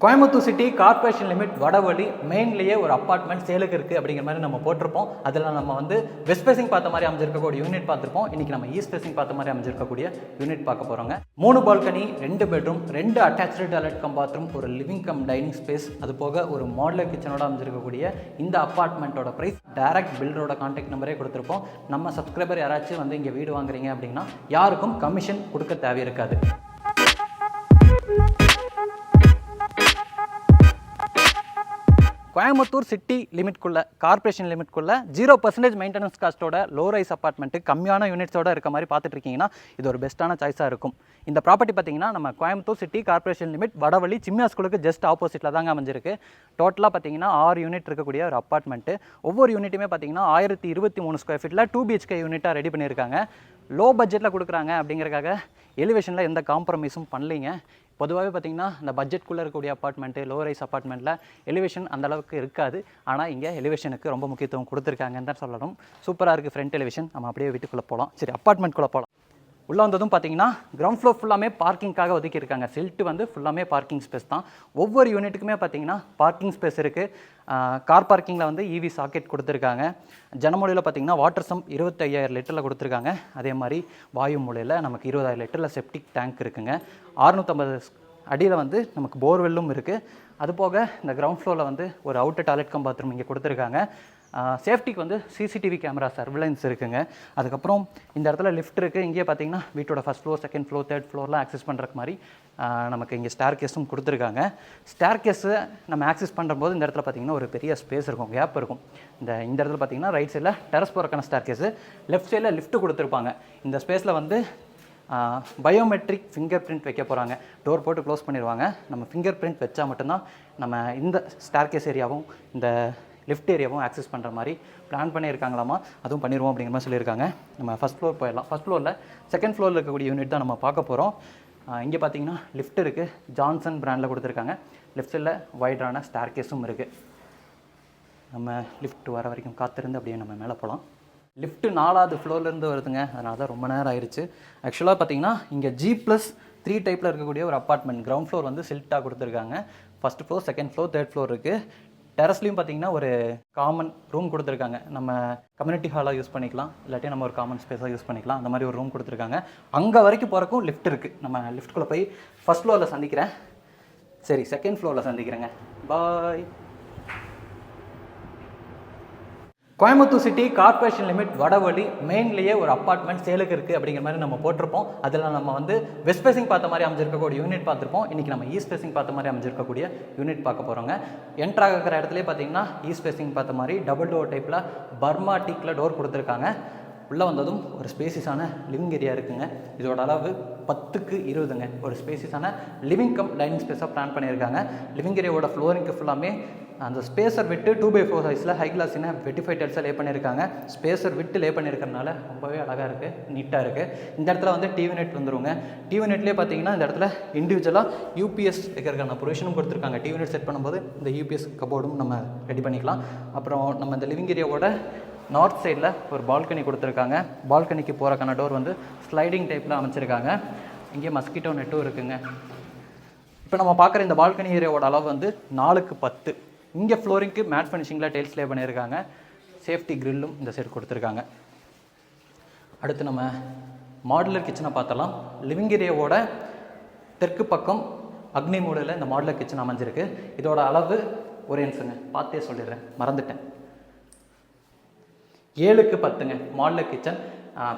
Coimbatore city corporation limit வடவழி மெயின்லேயே ஒரு apartment சேலுக்கு இருக்குது அப்படிங்கிற மாதிரி நம்ம போட்டிருப்போம். அதில் நம்ம வந்து வெஸ்ட் ஃபேசிங் பார்த்த மாதிரி அமைஞ்சிருக்கக்கூடிய யூனிட் பார்த்துருப்போம். இன்றைக்கி நம்ம ஈஸ்ட் ஃபேசிங் பார்த்த மாதிரி அமைஞ்சிருக்கக்கூடிய யூனிட் பார்க்க போகிறோங்க. 3 balcony, 2 bedroom, 2 attach toilet cum bathroom, ஒரு லிவிங் கம் டைனிங் ஸ்பேஸ், அது போக ஒரு மாடலர் கிச்சனோட அமைஞ்சிருக்கக்கூடிய இந்த அப்பார்ட்மெண்ட்டோட ப்ரைஸ் டைரக்ட் பில்டரோட கான்டாக்ட் நம்பரே கொடுத்துருப்போம். நம்ம சப்ஸ்கிரைபர் யாராச்சும் வந்து இங்கே வீடு வாங்குறீங்க அப்படின்னா யாருக்கும் கமிஷன் கொடுக்க தேவை இருக்காது. கோயம்புத்தூர் சிட்டி லிமிட்குள்ளே, கார்ப்பரேஷன் லிமிட்குள்ளே 0% மெயின்டெனன்ஸ் காஸ்ட்டோட லோ ரைஸ் அப்பார்ட்மெண்ட்டு கம்மியான யூனிட்ஸோட இருக்க மாதிரி பார்த்துட்டு இருக்கீங்கன்னா இது ஒரு பெஸ்ட்டான சாய்ஸாக இருக்கும். இந்த ப்ராப்பர்ட்டி பார்த்தீங்கன்னா நம்ம கோயம்புத்தூர் சிட்டி கார்ப்பரேஷன் லிமிட் வடவழி சிம்மியா ஸ்கூலுக்கு ஜஸ்ட் ஆப்போசிட்டில் தாங்க அமைஞ்சிருக்கு. டோட்டலாக பார்த்தீங்கன்னா 6 யூனிட் இருக்கக்கூடிய ஒரு அப்பார்ட்மெண்ட்டு. ஒவ்வொரு யூனிட்டுமே பார்த்தீங்கன்னா 1023 ஸ்கொயர் ஃபீட்டில் 2 BHK யூனிட்டாக ரெடி பண்ணியிருக்காங்க. லோ பட்ஜெட்டில் கொடுக்குறாங்க அப்படிங்கிறக்காக எலிவேஷனில் எந்த காம்ப்ரமைஸும் பண்ணலைங்க. பொதுவாகவே பார்த்திங்கன்னா இந்த பட்ஜெட்குள்ளே இருக்கக்கூடிய அப்பார்ட்மெண்ட்டு, லோ ரைஸ் அப்பார்ட்மெண்ட்டில் எலிவேஷன் அந்தளவுக்கு இருக்காது. ஆனால் இங்கே எலிவேஷனுக்கு ரொம்ப முக்கியத்துவம் கொடுத்துருக்காங்கன்னு தான் சொல்லணும். சூப்பராக இருக்குது ஃப்ரண்ட் எலிவேஷன். நம்ம அப்படியே வீட்டுக்குள்ளே போகலாம். சரி, அப்பார்ட்மெண்ட்குள்ளே போகலாம். உள்ளே வந்ததும் பார்த்தீங்கன்னா கிரவுண்ட் ஃப்ளோர் ஃபுல்லாமே பார்க்கிங்காக ஒதுக்கியிருக்காங்க. சில்ட்டு வந்து ஃபுல்லாமே பார்க்கிங் ஸ்பேஸ் தான். ஒவ்வொரு யூனிட்டுக்குமே பார்த்தீங்கன்னா பார்க்கிங் ஸ்பேஸ் இருக்குது. கார் பார்க்கிங்கில் வந்து EV சாக்கெட் கொடுத்துருக்காங்க. ஜனமொழியில் பார்த்தீங்கன்னா வாட்டர் சம் 25,000 லிட்டரில் கொடுத்துருக்காங்க. அதே மாதிரி வாயு மூலையில் நமக்கு 20,000 லிட்டரில் செப்டிக் டேங்க் இருக்குங்க. 650 அடியில் வந்து நமக்கு போர்வெல்லும் இருக்குது. அது போக இந்த கிரவுண்ட் ஃப்ளோரில் வந்து ஒரு அவுட்டர் டாய்லெட் கம் பாத்ரூம் இங்கே கொடுத்துருக்காங்க. சேஃப்டிக்கு வந்து CCTV கேமரா சர்விலன்ஸ் இருக்குங்க. அதுக்கப்புறம் இந்த இடத்துல லிஃப்ட் இருக்குது. இங்கேயே பார்த்தீங்கன்னா வீட்டோட first floor, second floor, third ஃப்ளோர்லாம் ஆக்சஸ் பண்ணுறக்கு மாதிரி நமக்கு இங்கே ஸ்டேர் கேஸும் கொடுத்துருக்காங்க. ஸ்டேர் கேஸு நம்ம ஆக்சஸ் பண்ணும்போது இந்த இடத்துல பார்த்தீங்கன்னா ஒரு பெரிய ஸ்பேஸ் இருக்கும், கேப் இருக்கும். இந்த இடத்துல பார்த்தீங்கன்னா ரைட் சைடில் டெரஸ் போகிறக்கான ஸ்டேர் கேஸு, லெஃப்ட் சைடில் லிஃப்ட்டு கொடுத்துருப்பாங்க. இந்த ஸ்பேஸில் வந்து பயோமெட்ரிக் ஃபிங்கர் பிரிண்ட் வைக்க போகிறாங்க. டோர் போட்டு க்ளோஸ் பண்ணிடுவாங்க. நம்ம ஃபிங்கர் பிரிண்ட் வச்சா மட்டும்தான் நம்ம இந்த ஸ்டேர் கேஸ் ஏரியாவும் இந்த லிஃப்ட் ஏரியாவும் ஆக்சஸ் பண்ணுற மாதிரி பிளான் பண்ணியிருக்காங்களாமா. அதுவும் பண்ணிடுவோம் அப்படிங்கிற மாதிரி சொல்லியிருக்காங்க. நம்ம ஃபஸ்ட் ஃப்ளோர் போயிடலாம். ஃபஸ்ட் ஃப்ளோரில் செகண்ட் ஃப்ளோரில் இருக்கக்கூடிய யூனிட் தான் நம்ம பார்க்க போகிறோம். இங்கே பார்த்தீங்கன்னா லிஃப்ட் இருக்குது. ஜான்சன் பிராண்டில் கொடுத்துருக்காங்க. லெஃப்ட் சைடில் வைடான ஸ்டேர் கேஸும் இருக்குது. நம்ம லிஃப்ட் வர வரைக்கும் காத்திருந்து அப்படியே நம்ம மேலே போகலாம். லிஃப்ட்டு 4வது ஃப்ளோர்லேருந்து வருதுங்க. அதனால தான் ரொம்ப நேரம் ஆயிடுச்சு. ஆக்சுவலாக பார்த்தீங்கன்னா இங்கே G+3 டைப்பில் இருக்கக்கூடிய ஒரு அப்பார்ட்மெண்ட். கிரவுண்ட் ஃப்ளோர் வந்து சில்ட்டாக கொடுத்துருக்காங்க. First floor, second floor, third floor இருக்குது. டெரஸ்லையும் பார்த்தீங்கன்னா ஒரு காமன் ரூம் கொடுத்துருக்காங்க. நம்ம கம்யூனிட்டி ஹாலாக யூஸ் பண்ணிக்கலாம், இல்லாட்டி நம்ம ஒரு காமன் ஸ்பேஸாக யூஸ் பண்ணிக்கலாம். அந்த மாதிரி ஒரு ரூம் கொடுத்துருக்காங்க. அங்கே வரைக்கும் போகிறக்கும் லிஃப்ட் இருக்குது. நம்ம லிஃப்ட்குள்ளே போய் ஃபஸ்ட் ஃப்ளோரில் சந்திக்கிறேன். சரி, செகண்ட் ஃப்ளோரில் சந்திக்கிறேங்க. பாய். கோயம்புத்தூர் சிட்டி கார்ப்பரேஷன் லிமிட் வடவழி மெயின்லேயே ஒரு அப்பார்ட்மெண்ட் சேலுக்கு இருக்குது அப்படிங்கிற மாதிரி நம்ம போட்டிருப்போம். அதில் நம்ம வந்து வெஸ்ட் ஃபேசிங் பார்த்த மாதிரி அமைஞ்சிருக்கக்கூடிய யூனிட் பார்த்துருப்போம். இன்றைக்கி நம்ம ஈஸ்ட் ஃபேசிங் பார்த்த மாதிரி அமைஞ்சிருக்கக்கூடிய யூனிட் பார்க்க போகிறோங்க. என்ட்ராக இருக்கிற இடத்துலேயே பார்த்தீங்கன்னா ஈஸ்ட் ஃபேசிங் பார்த்த மாதிரி டபுள் டோர் டைப்பில் பர்மா டீக்கில் டோர் கொடுத்துருக்காங்க. உள்ளே வந்ததும் ஒரு ஸ்பேசிஸான லிவிங் ஏரியா இருக்குங்க. இதோட அளவு 10x20ங்க. ஒரு ஸ்பேசிஸான லிவிங் கம் டைனிங் ஸ்பேஸாக பிளான் பண்ணியிருக்காங்க. லிவிங் ஏரியாவோட ஃப்ளோரிங்க்கு ஃபுல்லாமே அந்த ஸ்பேஸர் விட்டு 2x4 சைஸில் ஹை கிளாஸின வெட்டிஃபைட் டைல்ஸை லே பண்ணியிருக்காங்க. ஸ்பேஸர் விட்டு லே பண்ணியிருக்கிறதுனால ரொம்பவே அழகாக இருக்குது, நீட்டாக இருக்குது. இந்த இடத்துல வந்து டிவி நெட் வந்துருங்க. டிவி நெட்லேயே பார்த்தீங்கன்னா இந்த இடத்துல இண்டிவிஜுவலாக UPS வைக்கிறதுக்கான ப்ரொவிஷனும் கொடுத்துருக்காங்க. டிவி நெட் செட் பண்ணும்போது இந்த UPS கபோர்டும் நம்ம ரெடி பண்ணிக்கலாம். அப்புறம் நம்ம இந்த லிவிங் ஏரியாவோட நார்த் சைடில் ஒரு பால்கனி கொடுத்துருக்காங்க. பால்கனிக்கு போகிறக்கான டோர் வந்து ஸ்லைடிங் டைப்பில் அமைச்சிருக்காங்க. இங்கே மஸ்கிட்டோ நெட்டும் இருக்குங்க. இப்போ நம்ம பார்க்குற இந்த பால்கனி ஏரியாவோட அளவு வந்து 4x10. இங்கே ஃப்ளோரிங்க்கு மேட் ஃபினிஷிங்கில் டைல்ஸ் லே பண்ணியிருக்காங்க. சேஃப்டி கிரில்லும் இந்த சைடு கொடுத்துருக்காங்க. அடுத்து நம்ம மாடுலர் கிச்சனை பார்த்தலாம். லிவிங் ஏரியாவோட தெற்கு பக்கம் அக்னி மூலையில் இந்த மாடுலர் கிச்சன் அமைஞ்சிருக்கு. இதோட அளவு ஒரே நிமிஷங்க, பார்த்தே சொல்லிடுறேன், மறந்துட்டேன். 7x10ங்க மாடுலர் கிச்சன்.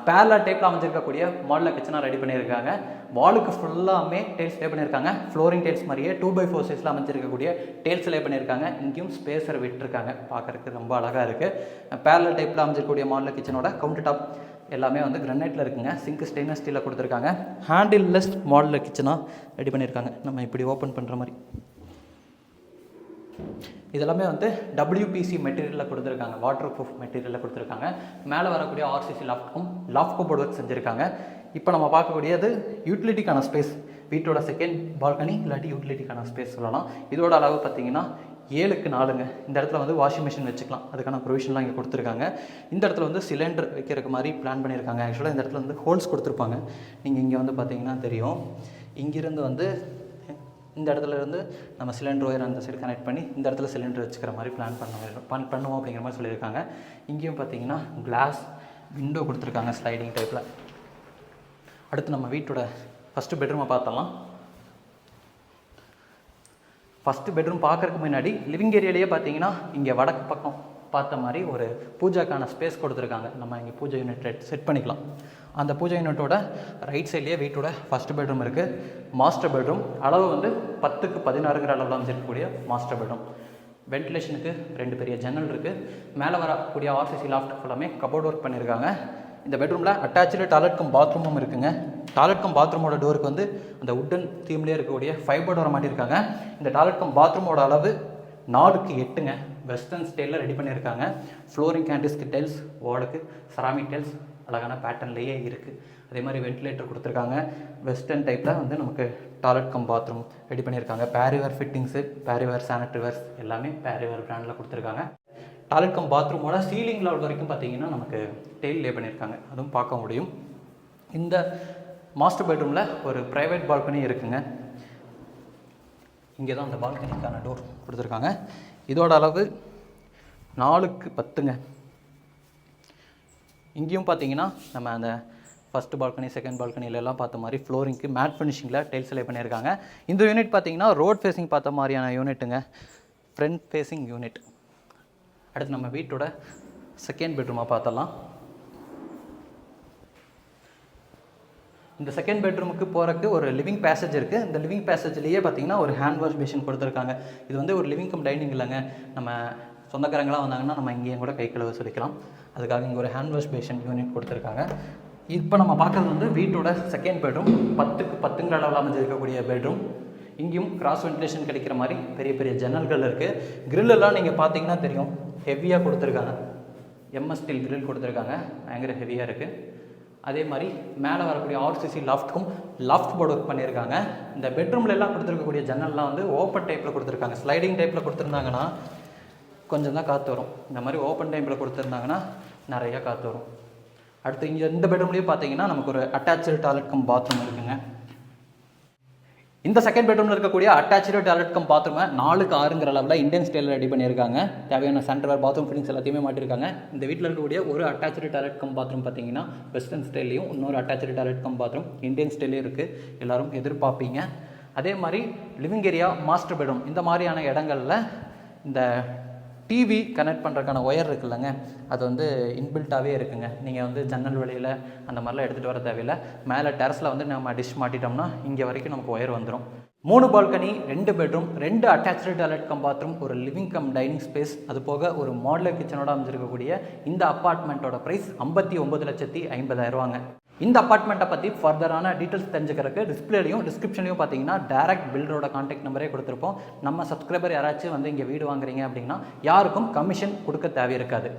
பேரலா டைப்பில் அமைஞ்சிருக்கக்கூடிய மாடலர் கிச்சனாக ரெடி பண்ணியிருக்காங்க. வாலுக்கு ஃபுல்லாமே டைல்ஸ் லே பண்ணியிருக்காங்க. ஃப்ளோரிங் டைல்ஸ் மாதிரியே 2x4 சைஸில் அமைஞ்சிருக்கக்கூடிய டைல்ஸ் லே பண்ணியிருக்காங்க. இங்கேயும் ஸ்பேஸர் விட்டுருக்காங்க. பார்க்குறதுக்கு ரொம்ப அழகாக இருக்குது. பேரலா டைப்பில் அமைஞ்சிருக்கக்கூடிய மாடலர் கிச்சனோட கவுண்டர் டாப் எல்லாமே வந்து கிரானைட்டில் இருக்குங்க. சிங்க் ஸ்டெயின்லெஸ் ஸ்டீலில் கொடுத்துருக்காங்க. ஹேண்டில்லெஸ் மாடலர் கிச்சனாக ரெடி பண்ணியிருக்காங்க. நம்ம இப்படி ஓப்பன் பண்ணுற மாதிரி இதெல்லாமே வந்து WPC மெட்டீரியலில் கொடுத்துருக்காங்க. வாட்டர் ப்ரூஃப் மெட்டீரியலில் கொடுத்துருக்காங்க. மேலே வரக்கூடிய RCC லாஃப்ட் கபோர்ட் ஒர்க் செஞ்சுருக்காங்க. இப்போ நம்ம பார்க்கக்கூடியது யூட்டிலிட்டிக்கான ஸ்பேஸ். வீட்டோட செகண்ட் பால்கனி இல்லாட்டி யூட்டிலிட்டிக்கான ஸ்பேஸ் சொல்லலாம். இதோட அளவு பார்த்தீங்கன்னா 7x4ங்க. இந்த இடத்துல வந்து வாஷிங் மிஷின் வச்சுக்கலாம். அதுக்கான ப்ரொவிஷன்லாம் இங்கே கொடுத்துருக்காங்க. இந்த இடத்துல வந்து சிலிண்டர் வைக்கிறதுக்கு மாதிரி பிளான் பண்ணியிருக்காங்க. ஆக்சுவலாக இந்த இடத்துல வந்து ஹோல்ஸ் கொடுத்துருப்பாங்க. நீங்கள் இங்கே வந்து பார்த்தீங்கன்னா தெரியும். இங்கிருந்து வந்து இந்த இடத்துல இருந்து நம்ம சிலிண்டர் ஒயர் அந்த சைடு கனெக்ட் பண்ணி இந்த இடத்துல சிலிண்டர் வச்சுக்கிற மாதிரி பிளான் பண்ணுவோம் அப்படிங்கிற மாதிரி சொல்லியிருக்காங்க. இங்கேயும் பார்த்தீங்கன்னா கிளாஸ் விண்டோ கொடுத்துருக்காங்க ஸ்லைடிங் டைப்பில். அடுத்து நம்ம வீட்டோட ஃபஸ்ட்டு பெட்ரூமை பார்த்தலாம். ஃபஸ்ட்டு பெட்ரூம் பார்க்குறதுக்கு முன்னாடி லிவிங் ஏரியாலேயே பார்த்தீங்கன்னா இங்கே வடக்கு பக்கம் பார்த்த மாதிரி ஒரு பூஜைக்கான ஸ்பேஸ் கொடுத்துருக்காங்க. நம்ம இங்கே பூஜை யூனிட் செட் பண்ணிக்கலாம். அந்த பூஜை யூனிட்டோட ரைட் சைட்லேயே வீட்டோட ஃபஸ்ட்டு பெட்ரூம் இருக்குது. மாஸ்டர் பெட்ரூம் அளவு வந்து 10x16 அளவில் அமைச்சிருக்கக்கூடிய மாஸ்டர் பெட்ரூம். வென்டிலேஷனுக்கு 2 பெரிய ஜன்னல் இருக்குது. மேலே வரக்கூடிய ஆர்சிசி லாஃப்ட் ஃபுல்லாமே கபோர்ட் ஒர்க் பண்ணியிருக்காங்க. இந்த பெட்ரூமில் அட்டாச்சு டாய்லெட் கம் பாத்ரூமும் இருக்குங்க. டாய்லெட் கம் பாத்ரூமோட டோருக்கு வந்து அந்த உட்டன் தீம்லேயே இருக்கக்கூடிய ஃபைபர் டோரை மாட்டியிருக்காங்க. இந்த டாய்லெட் கம் பாத்ரூமோட அளவு 4x8ங்க. வெஸ்டர்ன் ஸ்டைலில் ரெடி பண்ணியிருக்காங்க. ஃப்ளோரிங் கேண்டிஸ்க்கு டைல்ஸ், வாலுக்கு செராமிக் டைல்ஸ் அழகான பேட்டர்ன்லேயே இருக்குது. அதே மாதிரி வென்டிலேட்டர் கொடுத்துருக்காங்க. வெஸ்டர்ன் டைப்பில் வந்து நமக்கு டாய்லெட் கம் பாத்ரூம் ரெடி பண்ணியிருக்காங்க. பேரிவேர் ஃபிட்டிங்ஸு, பேரிவேர் சானிட்டரிவேர்ஸ் எல்லாமே பேரிவேர் பிராண்டில் கொடுத்துருக்காங்க. டாய்லெட் கம் பாத்ரூமோட சீலிங் லெவல் வரைக்கும் பார்த்தீங்கன்னா நமக்கு டெயில் லே பண்ணியிருக்காங்க. அதுவும் பார்க்க முடியும். இந்த மாஸ்டர் பெட்ரூமில் ஒரு ப்ரைவேட் பால்கனி இருக்குங்க. இங்கே தான் அந்த பால்கனிக்கான டோர் கொடுத்துருக்காங்க. இதோட அளவு 4x10ங்க. இங்கேயும் பார்த்தீங்கன்னா நம்ம அந்த ஃபஸ்ட்டு பால்கனி செகண்ட் பால்கனிலெல்லாம் பார்த்த மாதிரி ஃப்ளோரிங்க்கு மேட் ஃபினிஷிங்கில் டைல்ஸ் லே பண்ணியிருக்காங்க. இந்த யூனிட் பார்த்தீங்கன்னா ரோட் ஃபேஸிங் பார்த்த மாதிரியான யூனிட்டுங்க. Front facing unit. அடுத்து நம்ம வீட்டோட செகண்ட் பெட்ரூமாக பார்த்தலாம். இந்த செகண்ட் பெட்ரூமுக்கு போகிறக்கு ஒரு லிவிங் பேசேஜ் இருக்குது. இந்த லிவிங் பேசேஜ்லேயே பார்த்தீங்கன்னா ஒரு ஹேண்ட் வாஷ் பேஷன் கொடுத்துருக்காங்க. இது வந்து ஒரு லிவிங் கம் டைனிங் இல்லைங்க. நம்ம சொந்தக்காரங்களாம் வந்தாங்கன்னா நம்ம இங்கேயும் கூட கை கழுவ சொல்லிக்கலாம். அதுக்காக இங்கே ஒரு ஹேண்ட் வாஷ் பேஷன் யூனிட் கொடுத்துருக்காங்க. இப்போ நம்ம பார்க்குறது வந்து வீட்டோட செகண்ட் பெட்ரூம். 10x10 அளவில் அமைஞ்சிருக்கக்கூடிய பெட்ரூம். இங்கேயும் கிராஸ் வென்டிலேஷன் கிடைக்கிற மாதிரி பெரிய பெரிய ஜன்னல்கள் இருக்குது. கிரில்லெல்லாம் நீங்கள் பார்த்தீங்கன்னா தெரியும், ஹெவியாக கொடுத்துருக்காங்க. எம்எஸ் ஸ்டீல் கிரில் கொடுத்துருக்காங்க. பயங்கர ஹெவியாக இருக்குது. அதே மாதிரி மேலே வரக்கூடிய ஆர்சிசி லாஃப்ட்க்கும் லாஃப்ட் போர்டு ஒர்க் பண்ணியிருக்காங்க. இந்த பெட்ரூமில் எல்லாம் கொடுத்துருக்கக்கூடிய ஜன்னல்லாம் வந்து ஓப்பன் டைப்பில் கொடுத்துருக்காங்க. ஸ்லைடிங் டைப்பில் கொடுத்துருந்தாங்கன்னா கொஞ்சம் தான் காற்று வரும். இந்த மாதிரி ஓப்பன் டைப்பில் கொடுத்துருந்தாங்கன்னா நிறையா காற்று வரும். அடுத்து இங்கே இந்த பெட்ரூம்லேயே பார்த்தீங்கன்னா நமக்கு ஒரு அட்டாச்சு டாய்லெட் கம் பாத்ரூம் இருக்குங்க. இந்த செகண்ட் பெட்ரூமில் இருக்கக்கூடிய அட்டாச்சு டாய்லெட் கம் பாத்ரூமை 4x6ங்கிற அளவில் இந்தியன் ஸ்டைலில் ரெடி பண்ணியிருக்காங்க. தேவையான சென்டர் பாத்ரூம் ஃபிட்டிங்ஸ் எல்லாத்தையுமே மாட்டியிருக்காங்க. இந்த வீட்டில் இருக்கக்கூடிய ஒரு அட்டாச்சு டாய்லெட் கம் பாத்ரூம் பார்த்தீங்கன்னா வெஸ்டர்ன் ஸ்டைல்லையும், இன்னொரு attach toilet cum bathroom Indian ஸ்டைலையும் இருக்குது. எல்லோரும் எதிர்பார்ப்பீங்க. அதே மாதிரி லிவிங் ஏரியா, மாஸ்டர் பெட்ரூம் இந்த மாதிரியான இடங்களில் இந்த டிவி கனெக்ட் பண்ணுறதுக்கான ஒயர் இருக்குல்லங்க, அது வந்து இன்பில்ட்டாகவே இருக்குங்க. நீங்கள் வந்து ஜன்னல் வழியில் அந்த மாதிரிலாம் எடுத்துகிட்டு வர தேவையில்லை. மேலே டெரஸில் வந்து நம்ம டிஷ் மாட்டிட்டோம்னா இங்கே வரைக்கும் நமக்கு ஒயர் வந்துடும். 3 balcony, 2 bedroom, 2 attach toilet cum bathroom, ஒரு லிவிங் கம் டைனிங் ஸ்பேஸ், அது போக ஒரு மாடுலர் கிச்சனோட அமைஞ்சிருக்கக்கூடிய இந்த அப்பார்ட்மெண்ட்டோட ப்ரைஸ் 59,50,000 இந்த அப்பார்ட்மெண்ட்டை பற்றி ஃபர்தரான டீட்டெயில்ஸ் தெரிஞ்சுக்கிறதுக்கு டிஸ்பிளேலையும் டிஸ்கிரிப்ஷன்லையும் பார்த்தீங்கன்னா டைரக்ட் பில்டரோட கான்டாக்ட் நம்பரே கொடுத்துருப்போம். நம்ம சப்ஸ்கிரைபர் யாராச்சும் வந்து இங்கே வீடு வாங்குறீங்க அப்படின்னா யாருக்கும் கமிஷன் கொடுக்க தேவை இருக்காது.